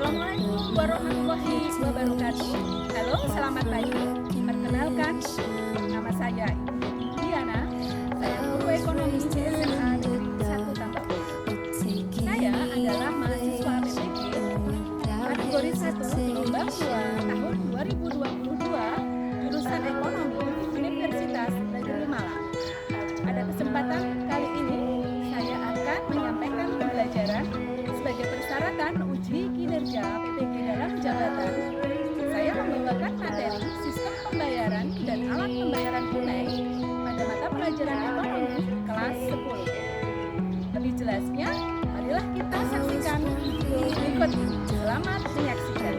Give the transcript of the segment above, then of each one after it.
Assalamualaikum warahmatullahi wabarakatuh. Halo, selamat pagi. Perkenalkan, nama saya Ibu Diana. Saya guru ekonomi SMA Negeri 1 Tambak. Saya adalah mahasiswa PPG kategori 1 gelombang 2 tahun 2022 jurusan ekonomi Universitas Negeri Malang. Pada kesempatan kali ini saya akan menyampaikan pembelajaran sebagai persyaratan uji kinerja PPG dalam jabatan. Saya membawakan materi sistem pembayaran dan alat pembayaran tunai pada mata pelajaran ekonomi kelas 10. Lebih jelasnya, marilah kita saksikan video berikut ini. Selamat menyaksikan.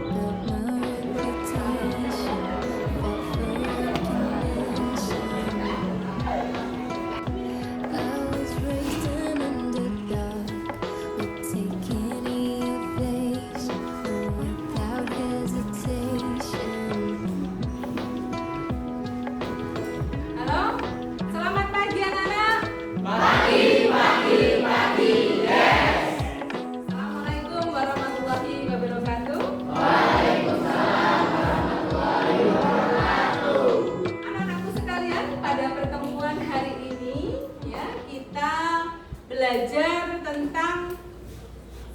Belajar tentang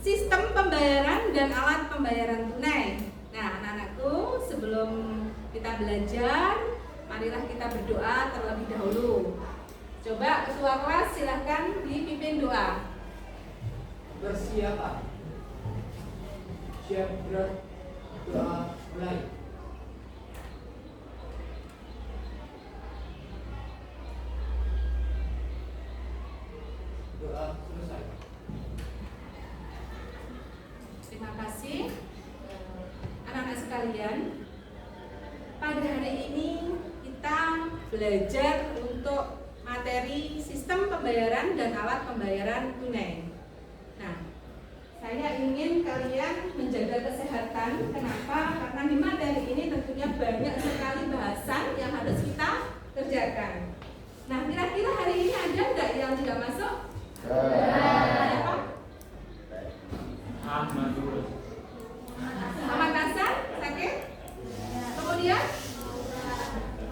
sistem pembayaran dan alat pembayaran tunai. Nah, anak-anakku, sebelum kita belajar, marilah kita berdoa terlebih dahulu. Coba ketua kelas silahkan dipimpin doa. Bersiap. Siap gerak. Doa mulai. Doa selesai. Terima kasih anak-anak sekalian. Pada hari ini kita belajar untuk materi sistem pembayaran dan alat pembayaran tunai. Nah, saya ingin kalian menjaga kesehatan. Kenapa? Karena di materi ini tentunya banyak sekali bahasan yang harus kita kerjakan. Nah, kira-kira hari ini ada nggak yang tidak masuk? Ada apa? Ahmad Hasan, sakit? Kemudian?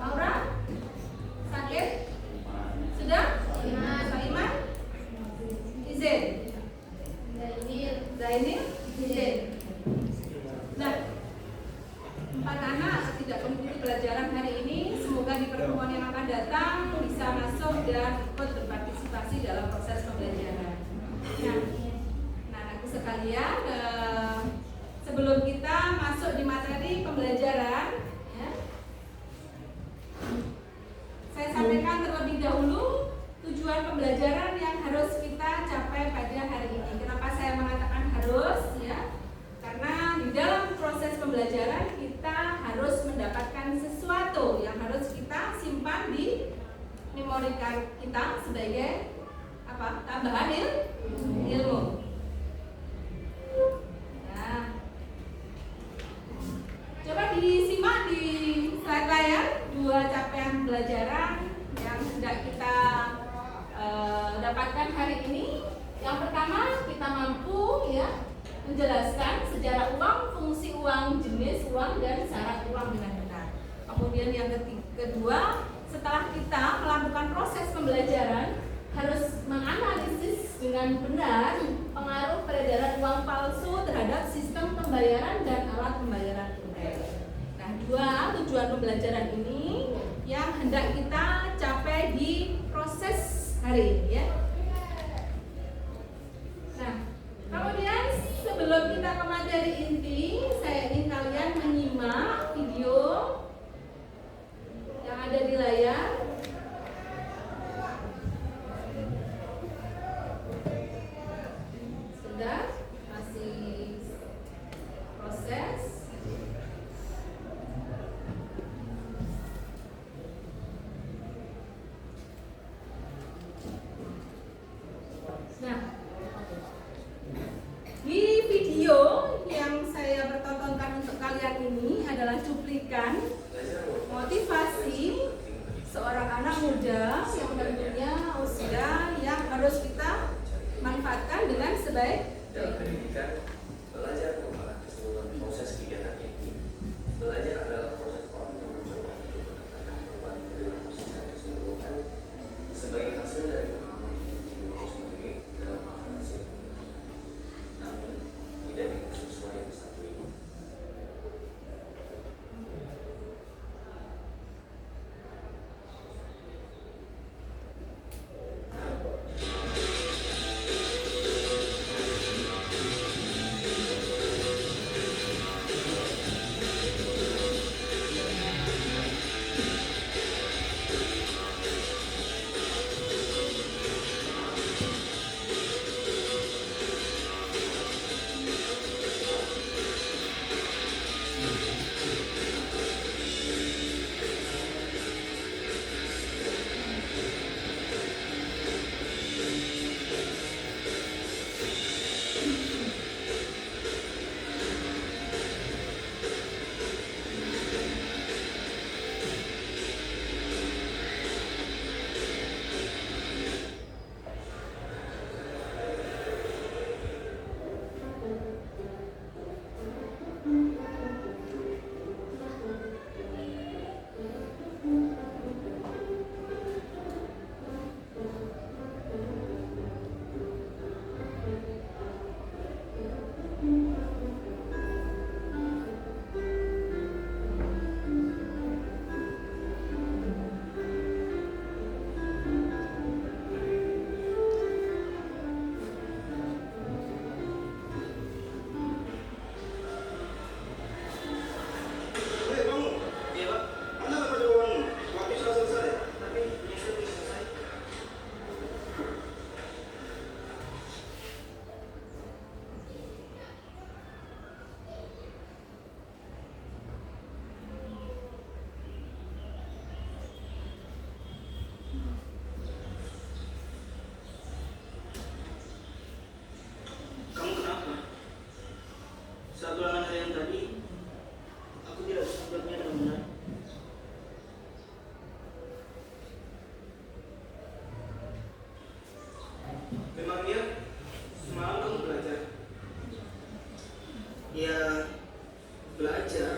Aura? Sakit? Sudah? Saiman? Izin? Zainil? Izin? Nah, anak-anak tidak mengikuti pelajaran hari ini. Semoga di pertemuan yang akan datang bisa masuk dan ikut berpartisipasi dalam proses pembelajaran. Nah, anak-anakku sekalian, sebelum kita masuk di materi pembelajaran, ya, saya sampaikan terlebih dahulu tujuan pembelajaran yang harus kita capai pada hari ini. Kenapa saya mengatakan harus? Ya, karena di dalam proses pembelajaran kita harus mendapatkan sesuatu yang harus kita simpan di memori kita sebagai apa? Tambahan ilmu. Nah, coba disimak di slide layar dua capaian pembelajaran yang sudah kita dapatkan hari ini. Yang pertama, kita mampu ya menjelaskan sejarah uang, fungsi uang, jenis uang, dan syarat uang dengan benar. Kemudian yang kedua, setelah kita melakukan proses pembelajaran, harus menganalisis dengan benar pengaruh peredaran uang palsu terhadap sistem pembayaran dan alat pembayaran tunai. Nah, dua tujuan pembelajaran ini yang hendak kita capai di proses hari ini ya. Nah, kemudian sebelum kita ke materi inti, saya ingin kalian menyimak video yang ada di layar. Sudah? Masih proses? Nah, di video yang saya pertontonkan untuk kalian ini adalah cuplikan motivasi seorang anak muda yang tentunya usia yang harus kita manfaatkan dengan sebaik-baiknya. Saat ulangan hari yang tadi, aku tidak bisa membuatnya dengan benar. Memangnya semalam kamu belajar? Ya, belajar.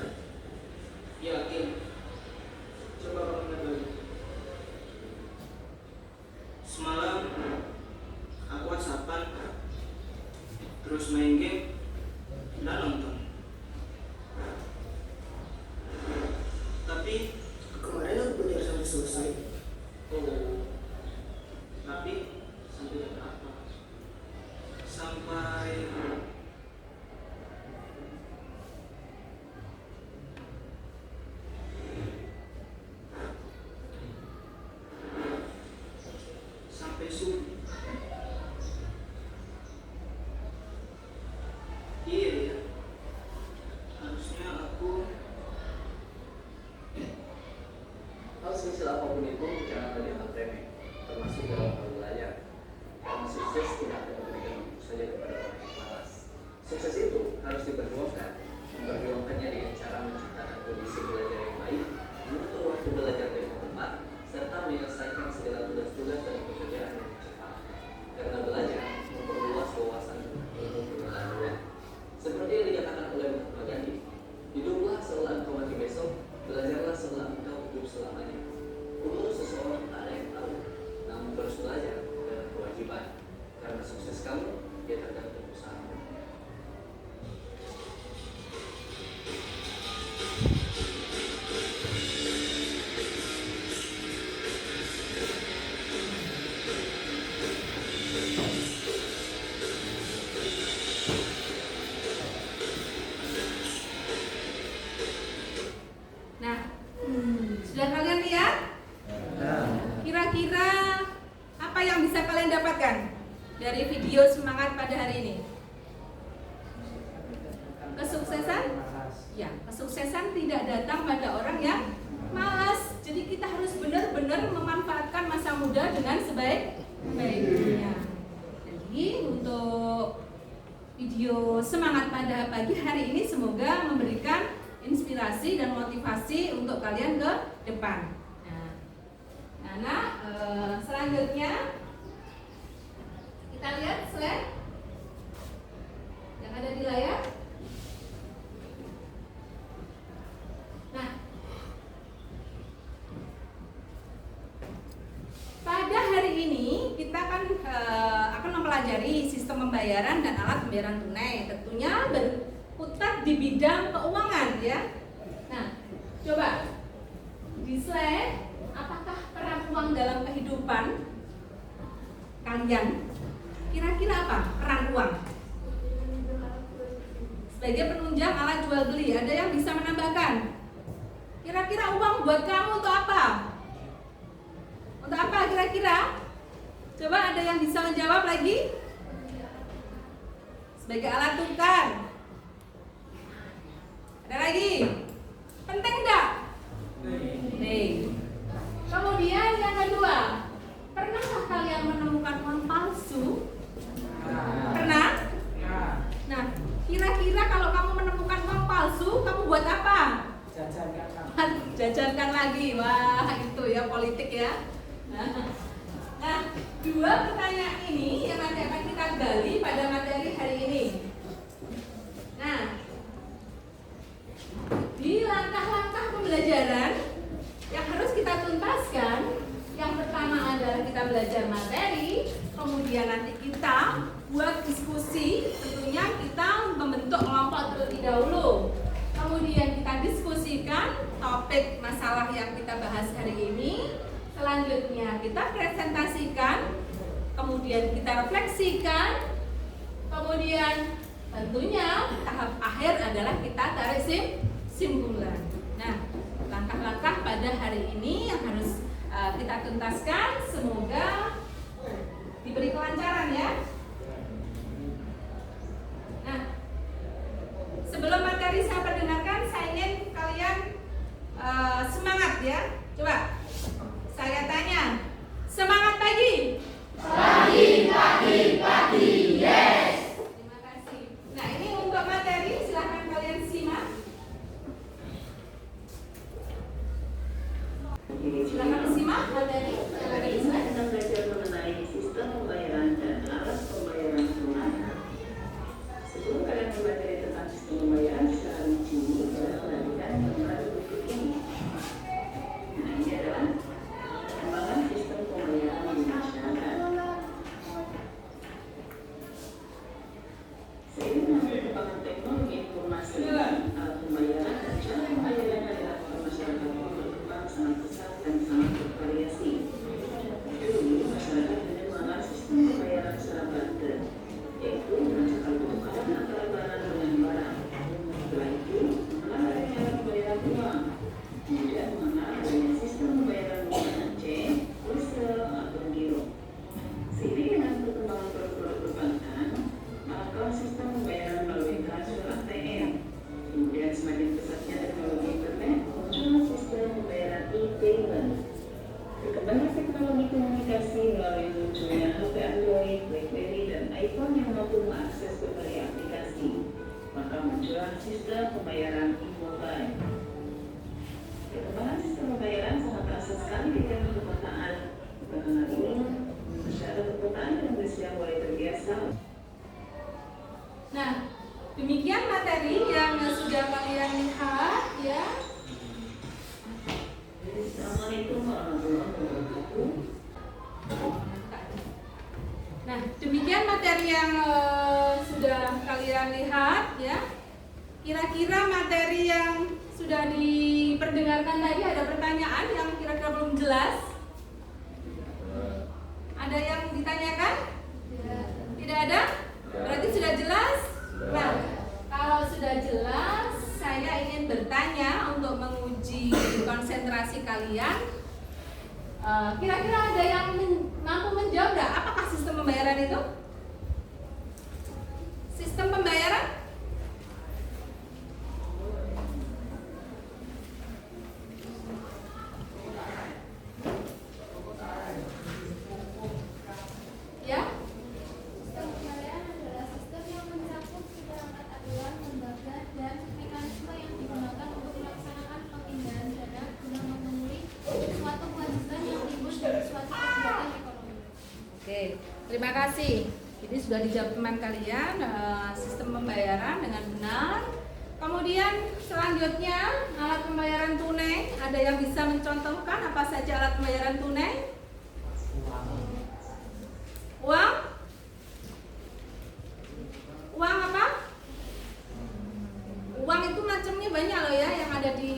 Yakin? Coba kamu ingat lagi. Semalam aku WhatsAppan, terus main game dan nonton. Tapi kemarin aku belajar sampai selesai. Oh, tapi sampai apa? Sampai subuh. Iya ya. Harusnya aku hal sekecil apapun itu jangan dianggap remeh, termasuk dalam hal belajar. Karena sukses tidak akan diberikan begitu saja kepada orang yang malas. Sukses itu harus diperjuangkan. Memperjuangkannya dengan cara menciptakan kondisi belajar yang baik, mengatur waktu belajar dengan tepat, serta menyelesaikan segala tugas-tugas dan pekerjaan yang cepat. Karena belajar memperluas wawasan ilmu pengetahuan. Seperti yang dikatakan oleh Mahatma Gandhi, hiduplah setelah engkau mati besok, belajarlah setelah engkau hidup selamanya. Umur seseorang tak ada yang tahu, namun terus belajar adalah kewajiban. Karena sukses kamu, dia tergantung usahamu. Nah, sudah kalian lihat? Kira-kira apa yang bisa kalian dapatkan dari video semangat pada hari ini? Kesuksesan? Ya, kesuksesan tidak datang pada orang yang malas. Jadi kita harus benar-benar memanfaatkan masa muda dengan sebaik-baiknya. Jadi untuk video semangat pada pagi hari ini semoga memberikan inspirasi dan motivasi untuk kalian ke depan. Nah, selanjutnya kita lihat slide yang ada di layar. Nah, pada hari ini kita akan mempelajari sistem pembayaran dan alat pembayaran tunai. Tentunya berkutat di bidang keuangan ya. Nah, coba di slide, apakah peran uang dalam kehidupan kalian? Kira-kira apa peran uang? Sebagai penunjang alat jual beli, ada yang bisa menambahkan? Kira-kira uang buat kamu untuk apa? Untuk apa kira-kira? Coba ada yang bisa menjawab lagi? Sebagai alat tukar. Ada lagi? Penting enggak? Nih. Kemudian yang kedua, pernahkah kalian menemukan uang palsu? Pernah? Nah, kira-kira kalau kamu menemukan uang palsu, kamu buat apa? Jajankan lagi. Wah, itu ya politik ya. Nah, dua pertanyaan ini yang nanti akan kita gali pada materi hari ini. Nah, di langkah-langkah pembelajaran yang harus kita tuntaskan, yang pertama adalah kita belajar materi, kemudian nanti kita buat diskusi, tentunya kita membentuk kelompok terlebih dahulu. Kemudian kita diskusikan topik masalah yang kita bahas hari ini. Selanjutnya kita presentasikan, kemudian kita refleksikan, kemudian tentunya tahap akhir adalah kita tarik simpulan. Nah, langkah-langkah pada hari ini yang harus kita tuntaskan, semoga diberi kelancaran ya. Nah, sebelum materi saya perdengarkan, saya ingin kalian semangat ya. Coba saya tanya, semangat pagi? Pagi, yes. Terima kasih. Nah, ini untuk materi, silahkan adalah sistem pembayaran e-mobile. Perkembangan sistem pembayaran sangat terasa sekali di tengah perkotaan. Belakangan ini, masyarakat perkotaan Indonesia mulai terbiasa. Nah, demikian materi yang sudah kalian lihat ya. Assalamualaikum warahmatullahi wabarakatuh. Nah, demikian materi yang sudah kalian lihat ya. Kira-kira materi yang sudah diperdengarkan tadi ada pertanyaan yang kira-kira belum jelas? Ada yang ditanyakan? Tidak ada? Berarti sudah jelas? Nah, kalau sudah jelas, saya ingin bertanya untuk menguji konsentrasi kalian. Kira-kira ada yang mampu menjawab nggak? Apakah sistem pembayaran itu? Sistem pembayaran? Ya? Sistem pembayaran adalah sistem yang mencakup perangkat aduan, lembaga, dan mekanisme yang digunakan untuk melaksanakan pemindahan dana guna memenuhi suatu kewajiban yang timbul dari suatu kegiatan ekonomi. Oke, terima kasih. Ini sudah dijawab teman kalian sistem pembayaran dengan benar. Kemudian selanjutnya alat pembayaran tunai. Ada yang bisa mencontohkan apa saja alat pembayaran tunai? Uang? Uang apa? Uang itu macamnya banyak loh ya yang ada di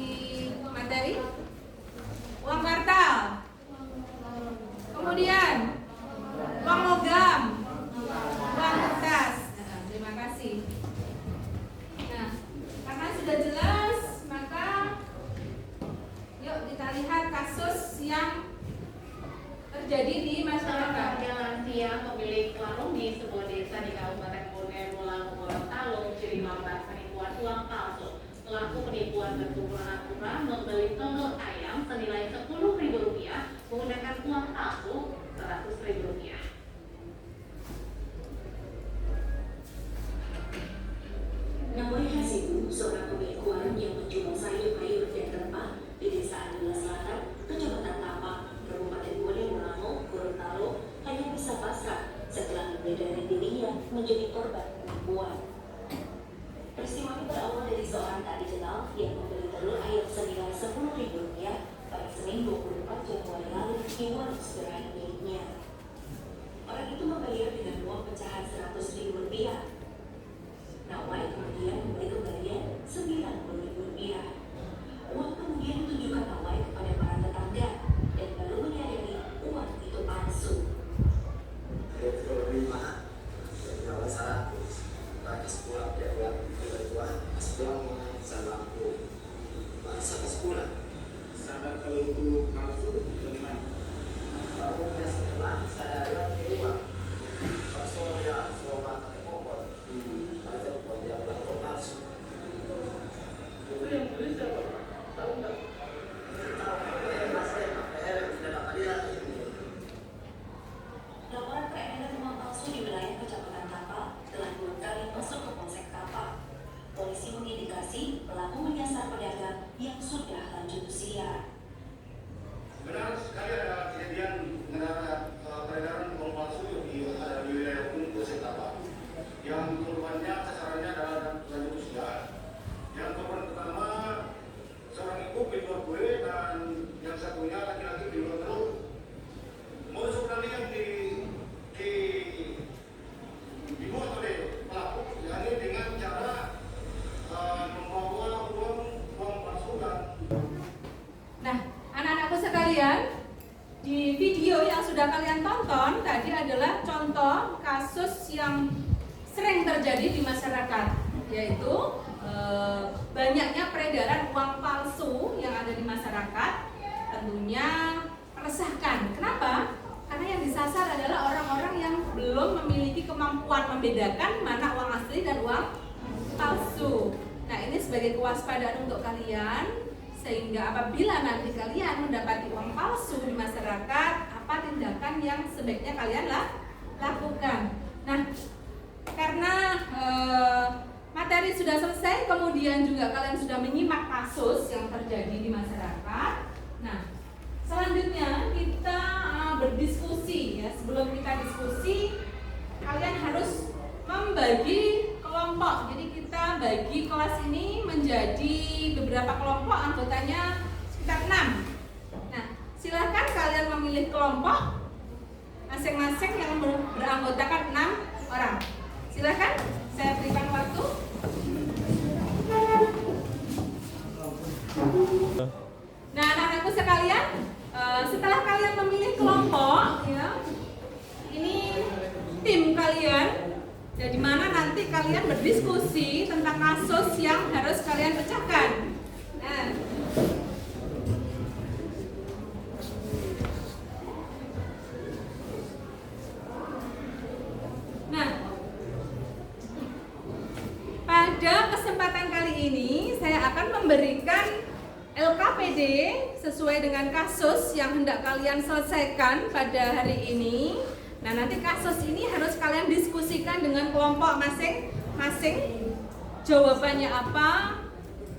materi. Uang kartal. Kemudian uang logam, uang kertas. Terima kasih. Nah, karena sudah jelas, maka yuk kita lihat kasus yang terjadi di masyarakat. Lansia pemilik warung di sebuah desa di Kabupaten Bonegolang, Gorontalo, ciri lambat penipuan uang palsu. Pelaku penipuan berpura-pura membeli telur ayam senilai Rp10.000 menggunakan uang palsu Rp100.000. Namanya Hasibu, seorang pemilik warung yang menjual sayur-mayur dan rempah di Desa Andela Selatan, Kecamatan Tapak, Kabupaten Bonegolang, Gorontalo, hanya bisa pasrah setelah menyadari dirinya menjadi korban penipuan. Peristiwa ini berawal dari seorang tak dikenal yang membeli telur ayam senilai Rp10.000 pada Senin 24 Januari lalu di warung sederhana miliknya. Orang itu membayar dengan uang pecahan Rp100.000. Nawai kemudian memberi kembalian Rp90.000. Uang kemudian ditunjukkan Nawai kepada para tetangga dan baru menyadari uang itu palsu. Sadar kalau itu palsu bagaimana? Itu yang beli siapa? Tahu nggak? Laporan peredaran uang palsu di wilayah Kecamatan Tapak telah 2 kali masuk ke Polsek Tapak. Polisi mengindikasi pelaku menyasar pedagang yang sudah lanjut usia. Benar sekali ada kejadian peredaran uang palsu di wilayah Polsek Tapak. Yang korbannya sasarannya adalah lanjut usia. Yang korban pertama seorang ibu di luar kue dan yang satunya laki-laki di luar telur. Modus operandi yang dibuat oleh pelaku yakni dengan cara membawa uang palsu dan. Nah, anak-anakku sekalian, di video yang sudah kalian tonton tadi adalah contoh kasus yang sering terjadi di masyarakat, yaitu banyaknya peredaran uang palsu yang ada di masyarakat. Tentunya meresahkan. Kenapa? Karena yang disasar adalah orang-orang yang belum memiliki kemampuan membedakan mana uang asli dan uang palsu. Nah, ini sebagai kewaspadaan untuk kalian, sehingga apabila nanti kalian mendapati uang palsu di masyarakat, apa tindakan yang sebaiknya kalian lakukan. Nah, karena materi sudah selesai, kemudian juga kalian sudah menyimak kasus yang terjadi di masyarakat. Nah, selanjutnya kita berdiskusi ya. Sebelum kita diskusi, kalian harus membagi kelompok. Jadi kita bagi kelas ini menjadi beberapa kelompok, anggotanya sekitar 6. Nah, silahkan kalian memilih kelompok masing-masing yang beranggotakan 6 orang. Silahkan, saya berikan waktu. Nah, anak-anakku sekalian, setelah kalian memilih kelompok, ya, ini tim kalian, ya, di mana nanti kalian berdiskusi tentang kasus yang harus kalian pecahkan. Nah, pada kesempatan kali ini saya akan memberikan LKPD sesuai dengan kasus yang hendak kalian selesaikan pada hari ini. Nah, nanti kasus ini harus kalian diskusikan dengan kelompok masing-masing. Jawabannya apa,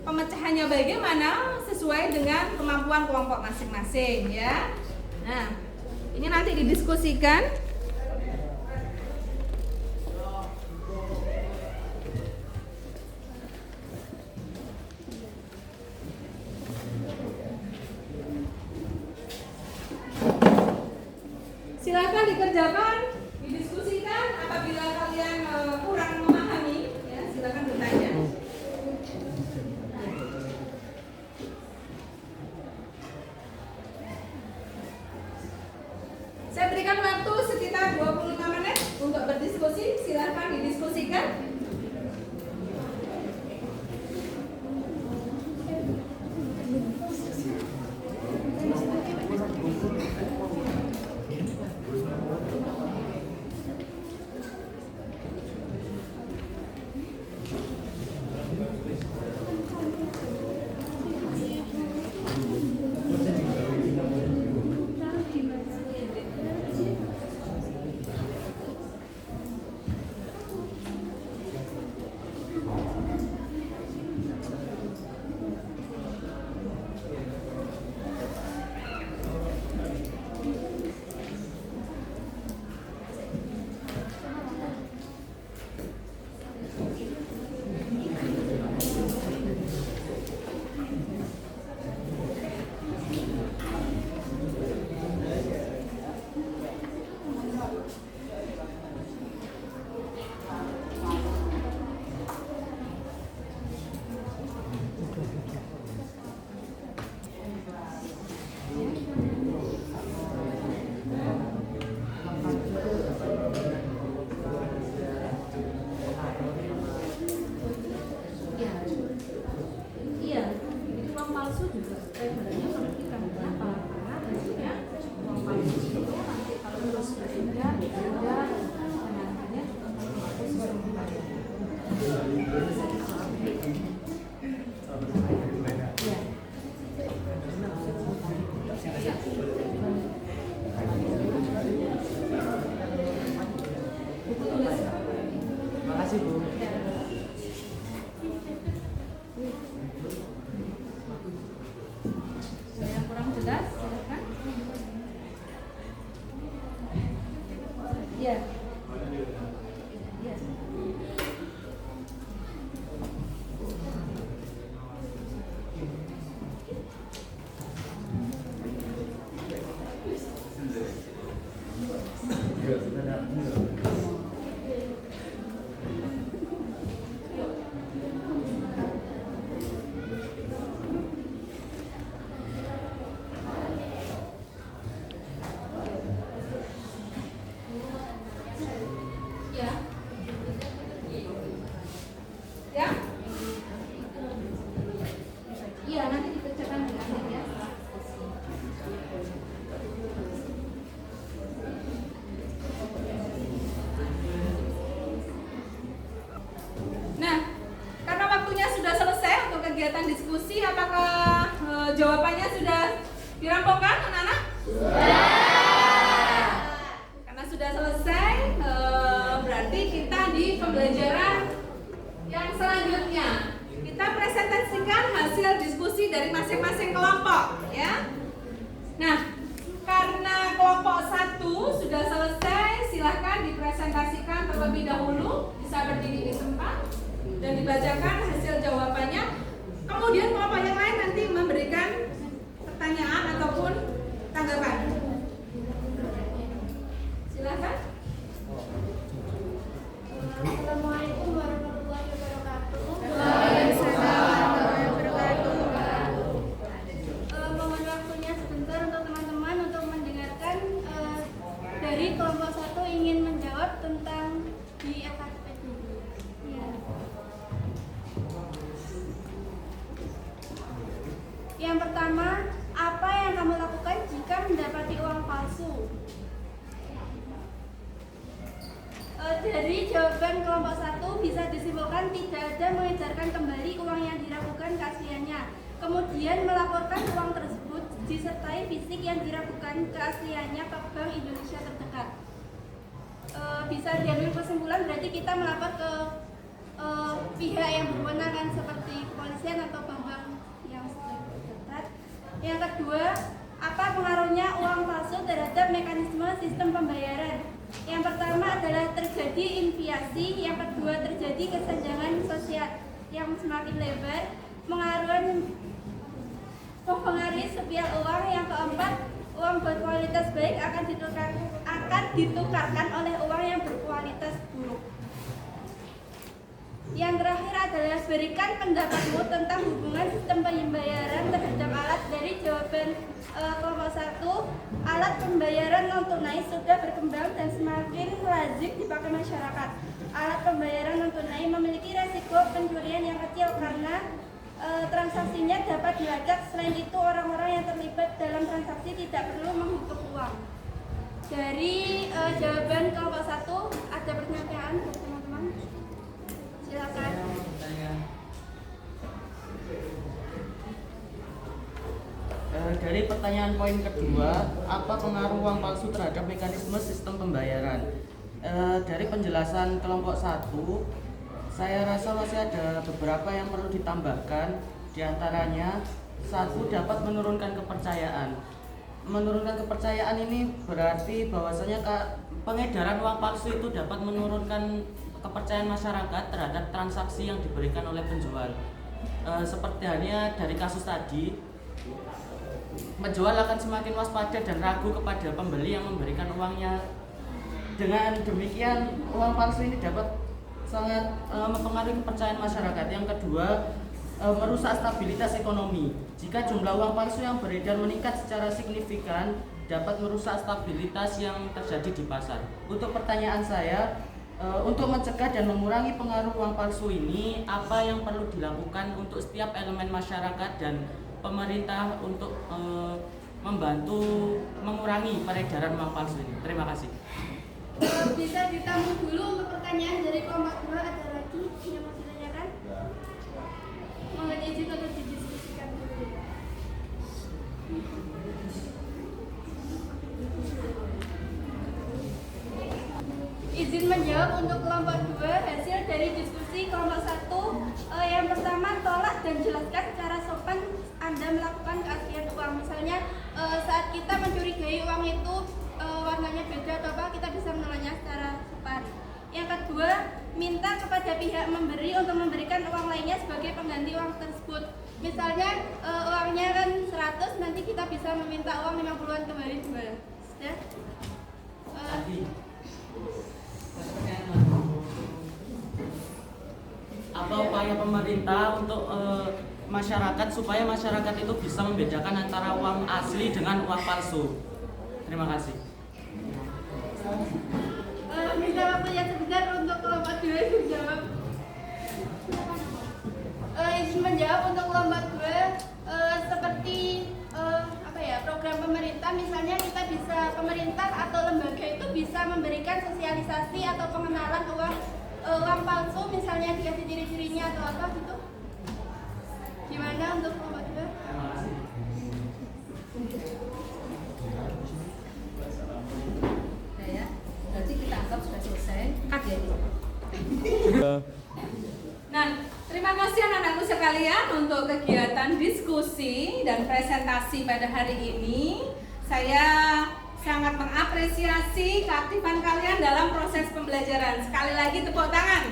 pemecahannya bagaimana, sesuai dengan kemampuan kelompok masing-masing ya. Nah, ini nanti didiskusikan. Silakan dikerjakan, didiskusikan. Apabila kalian kurang memahami, ya silakan bertanya. Saya berikan waktu sekitar 25 menit untuk berdiskusi. Silakan didiskusikan. Makasih Bu. Yang kurang jelas, silakan. Iya. Iya. Ya. Ya. Iya, nanti dikerjakan dengan ya. Nah, karena waktunya sudah selesai untuk kegiatan diskusi, apakah jawabannya sudah dirampungkan, anak-anak? Karena sudah selesai, berarti kita di pembelajaran yang selanjutnya kita presentasikan hasil diskusi dari masing-masing kelompok ya. Nah, karena kelompok 1 sudah selesai, silahkan dipresentasikan terlebih dahulu, bisa berdiri di tempat dan dibacakan hasil jawabannya. Kemudian kelompok yang lain nanti memberikan pertanyaan ataupun tanggapan. Silahkan. Assalamualaikum warahmatullahi wabarakatuh. Mohon waktunya sebentar untuk teman-teman untuk mendengarkan dari kelompok 1 ingin menjawab tentang di FKP dulu. Ya. Yang pertama, apa yang kamu lakukan jika mendapati uang palsu? Dari jawaban kelompok 1 bisa disimpulkan tidak ada mengejarkan kembali uang yang diragukan keasliannya. Kemudian melaporkan uang tersebut disertai fisik yang diragukan keasliannya ke Bank Indonesia terdekat. Bisa diambil kesimpulan berarti kita melapor ke pihak yang berwenang kan, seperti kepolisian atau bank yang terdekat. Yang kedua, apa pengaruhnya uang palsu terhadap mekanisme sistem pembayaran? Yang pertama adalah terjadi inflasi, yang kedua terjadi kesenjangan sosial yang semakin lebar, mempengaruhi supply uang, yang keempat uang berkualitas baik akan ditukarkan oleh uang yang berkualitas buruk. Yang terakhir adalah berikan pendapatmu tentang hubungan sistem pembayaran terhadap alat. Dari jawaban kelompok 1, alat pembayaran non tunai sudah berkembang dan semakin lazim dipakai masyarakat. Alat pembayaran non tunai memiliki resiko pencurian yang kecil karena transaksinya dapat dilacak. Selain itu, orang-orang yang terlibat dalam transaksi tidak perlu menghitung uang. Dari jawaban kelompok 1, ada pertanyaan dari teman-teman? Silakan. Dari pertanyaan poin kedua, apa pengaruh uang palsu terhadap mekanisme sistem pembayaran? Dari penjelasan kelompok 1, saya rasa masih ada beberapa yang perlu ditambahkan. Di antaranya, 1, dapat menurunkan kepercayaan. Menurunkan kepercayaan ini berarti bahwasanya pengedaran uang palsu itu dapat menurunkan kepercayaan masyarakat terhadap transaksi yang diberikan oleh penjual. Seperti halnya dari kasus tadi, penjual akan semakin waspada dan ragu kepada pembeli yang memberikan uangnya. Dengan demikian, uang palsu ini dapat sangat mempengaruhi kepercayaan masyarakat. Yang kedua, merusak stabilitas ekonomi. Jika jumlah uang palsu yang beredar meningkat secara signifikan, dapat merusak stabilitas yang terjadi di pasar. Untuk pertanyaan saya, untuk mencegah dan mengurangi pengaruh uang palsu ini, apa yang perlu dilakukan untuk setiap elemen masyarakat dan pemerintah untuk membantu mengurangi peredaran uang palsu ini? Terima kasih. Bisa ditampung dulu untuk pertanyaan dari kelompok 2. Ada lagi yang mau ditanyakan? Mohon izin untuk didiskusikan dulu. Izin menjawab untuk kelompok 2. Hasil dari diskusi kelompok 1, yang pertama, tolak dan jelaskan secara sopan Anda melakukan keaslian uang. Misalnya saat kita mencurigai uang itu warnanya beda atau apa, kita bisa menolaknya secara sopan. Yang kedua, minta kepada pihak memberi untuk memberikan uang lainnya sebagai pengganti uang tersebut. Misalnya uangnya kan 100, nanti kita bisa meminta uang 50-an kembali juga. Sudah? Apa upaya pemerintah untuk masyarakat supaya masyarakat itu bisa membedakan antara uang asli dengan uang palsu? Terima kasih. Minta waktunya sebentar untuk kelompok 2 menjawab. Izin menjawab untuk kelompok 2, seperti program pemerintah, misalnya kita bisa, pemerintah atau lembaga itu bisa memberikan sosialisasi atau pengenalan uang palsu, misalnya dikasih ciri-cirinya atau apa gitu. Gimana untuk kelompok 2? Terima kasih. Nah ya, berarti kita anggap sudah selesai. Cut ya. Nah, sekalian, untuk kegiatan diskusi dan presentasi pada hari ini, saya sangat mengapresiasi keaktifan kalian dalam proses pembelajaran. Sekali lagi tepuk tangan.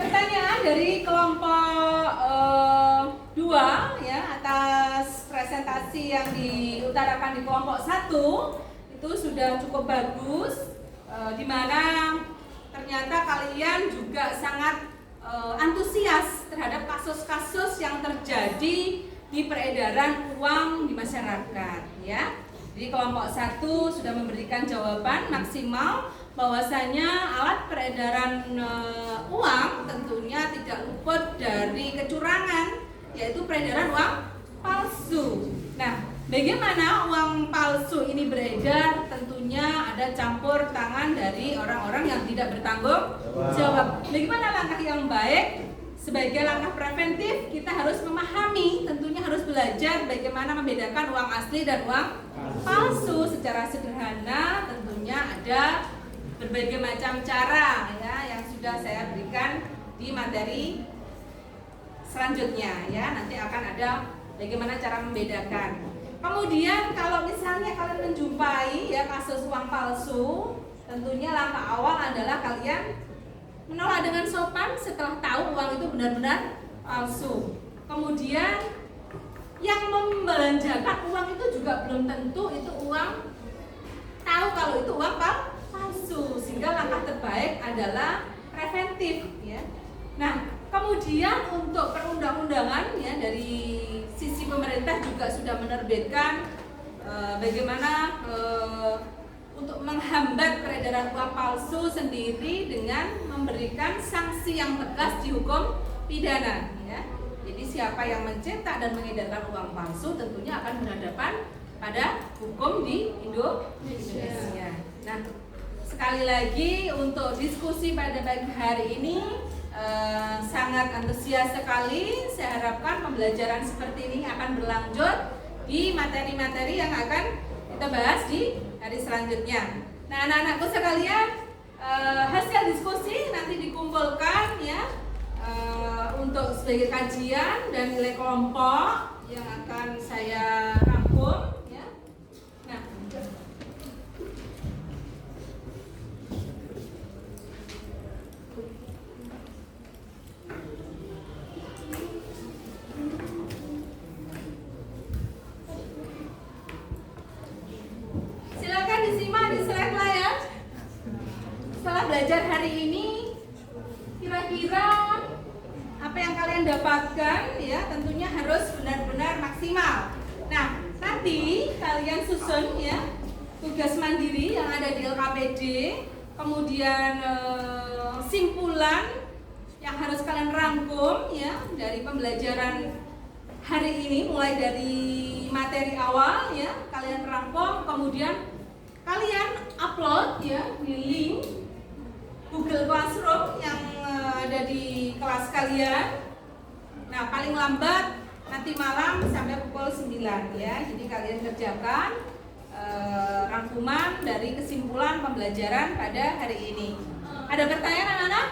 Pertanyaan dari kelompok 2 ya, atas presentasi yang diutarakan di kelompok 1 itu sudah cukup bagus, di mana ternyata kalian juga sangat antusias terhadap kasus-kasus yang terjadi di peredaran uang di masyarakat ya. Jadi kelompok 1 sudah memberikan jawaban maksimal bahwasanya alat peredaran uang tentunya tidak luput dari kecurangan, yaitu peredaran uang palsu. Nah, bagaimana uang palsu ini beredar? Tentunya ada campur tangan dari orang-orang yang tidak bertanggung jawab. Bagaimana langkah yang baik? Sebagai langkah preventif, kita harus memahami, tentunya harus belajar bagaimana membedakan uang asli dan uang palsu. Secara sederhana tentunya ada berbagai macam cara ya yang sudah saya berikan di materi selanjutnya ya. Nanti akan ada bagaimana cara membedakan. Kemudian kalau misalnya kalian menjumpai ya kasus uang palsu, tentunya langkah awal adalah kalian menolak dengan sopan setelah tahu uang itu benar-benar palsu. Kemudian yang membelanjakan uang itu juga belum tentu itu uang, tahu kalau itu uang palsu, sehingga langkah terbaik adalah preventif ya. Nah, kemudian untuk perundang-undangan ya dari sisi pemerintah juga sudah menerbitkan bagaimana untuk menghambat peredaran uang palsu sendiri dengan memberikan sanksi yang tegas di hukum pidana ya. Jadi siapa yang mencetak dan mengedarkan uang palsu tentunya akan berhadapan pada hukum di Indonesia. Nah, sekali lagi untuk diskusi pada pagi hari ini sangat antusias sekali. Saya harapkan pembelajaran seperti ini akan berlanjut di materi-materi yang akan kita bahas di hari selanjutnya. Nah, anak-anakku sekalian, hasil diskusi nanti dikumpulkan ya untuk sebagai kajian dan nilai kelompok yang akan saya rangkum ya. Nah, silakan disimak di slide layar. Setelah belajar hari ini, kira-kira apa yang kalian dapatkan ya tentunya harus benar-benar maksimal. Nah, nanti kalian susun ya tugas mandiri yang ada di LKPD, kemudian simpulan yang harus kalian rangkum ya dari pembelajaran hari ini, mulai dari materi awal ya kalian rangkum, kemudian kalian upload ya di link Google Classroom yang ada di kelas kalian. Nah, paling lambat nanti malam sampai pukul 9 ya. Jadi kalian kerjakan rangkuman dari kesimpulan pembelajaran pada hari ini. Ada pertanyaan anak-anak?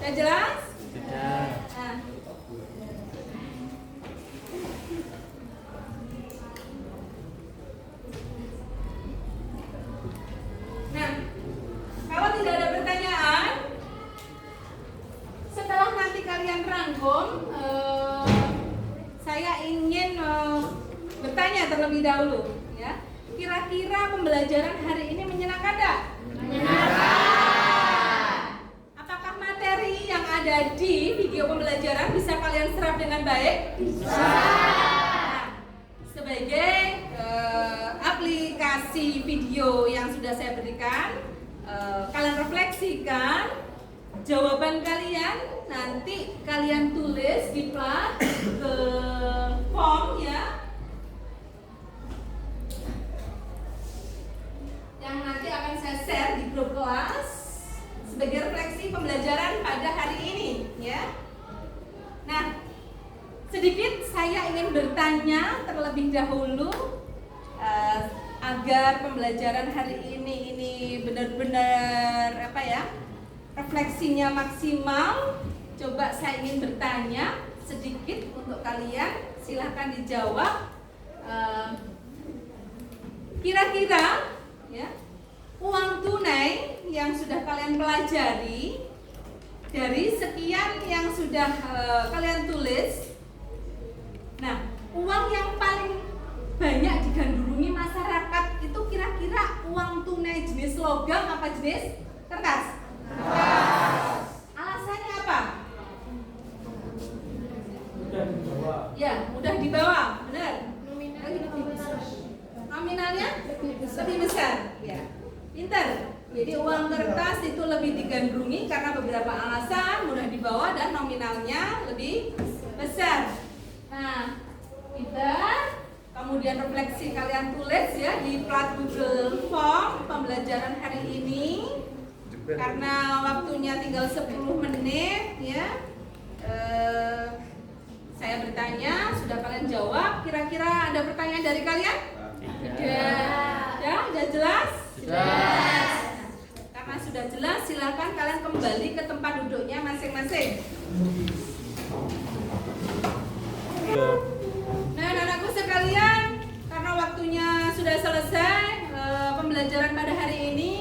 Sudah jelas? Nah. Nah, kalau tidak ada pertanyaan, setelah nanti kalian rangkum, saya ingin bertanya terlebih dahulu, ya. Kira-kira pembelajaran hari ini menyenangkan tidak? Menyenangkan. Apakah materi yang ada di video pembelajaran bisa kalian serap dengan baik? Bisa. Nah, sebagai aplikasi video yang sudah saya berikan, kalian refleksikan jawaban kalian, nanti kalian tulis di plat ke form ya, yang nanti akan saya share di grup kelas sebagai refleksi pembelajaran pada hari ini ya. Nah, sedikit saya ingin bertanya terlebih dahulu agar pembelajaran hari ini ini benar-benar refleksinya maksimal, coba saya ingin bertanya sedikit untuk kalian, silahkan dijawab. Kira-kira ya, uang tunai yang sudah kalian pelajari dari sekian yang sudah kalian tulis, nah, uang yang paling banyak digandrungi masyarakat itu kira-kira uang tunai jenis logam apa jenis kertas? Alasannya apa? Mudah dibawa. Ya, mudah dibawa, benar. Nominalnya lebih besar. Ya, pintar. Jadi uang kertas itu lebih digandrungi karena beberapa alasan, mudah dibawa dan nominalnya lebih besar. Nah, pintar. Kemudian refleksi kalian tulis ya di plat Google Form pembelajaran hari ini. Karena waktunya tinggal 10 menit ya. Saya bertanya, sudah kalian jawab. Kira-kira ada pertanyaan dari kalian? Sudah jelas? Sudah. Karena sudah jelas, silakan kalian kembali ke tempat duduknya masing-masing. Nah, anak-anakku sekalian, karena waktunya sudah selesai pembelajaran pada hari ini.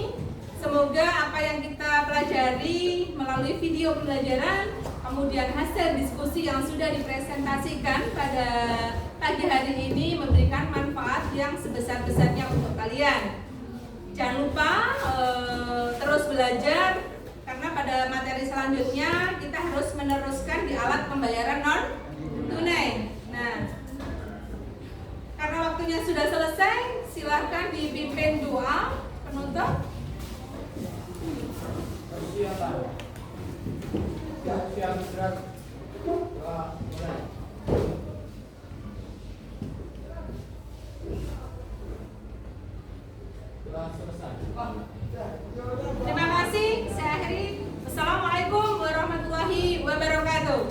Semoga apa yang kita pelajari melalui video pembelajaran, kemudian hasil diskusi yang sudah dipresentasikan pada pagi hari ini memberikan manfaat yang sebesar-besarnya untuk kalian. Jangan lupa terus belajar, karena pada materi selanjutnya kita harus meneruskan di alat pembayaran non tunai. Nah, karena waktunya sudah selesai, silahkan dipimpin doa penutup. Persiapan. Siap gerak. Doa mulai. Doa selesai. Terima kasih. Saya akhiri. Wassalamualaikum warahmatullahi wabarakatuh.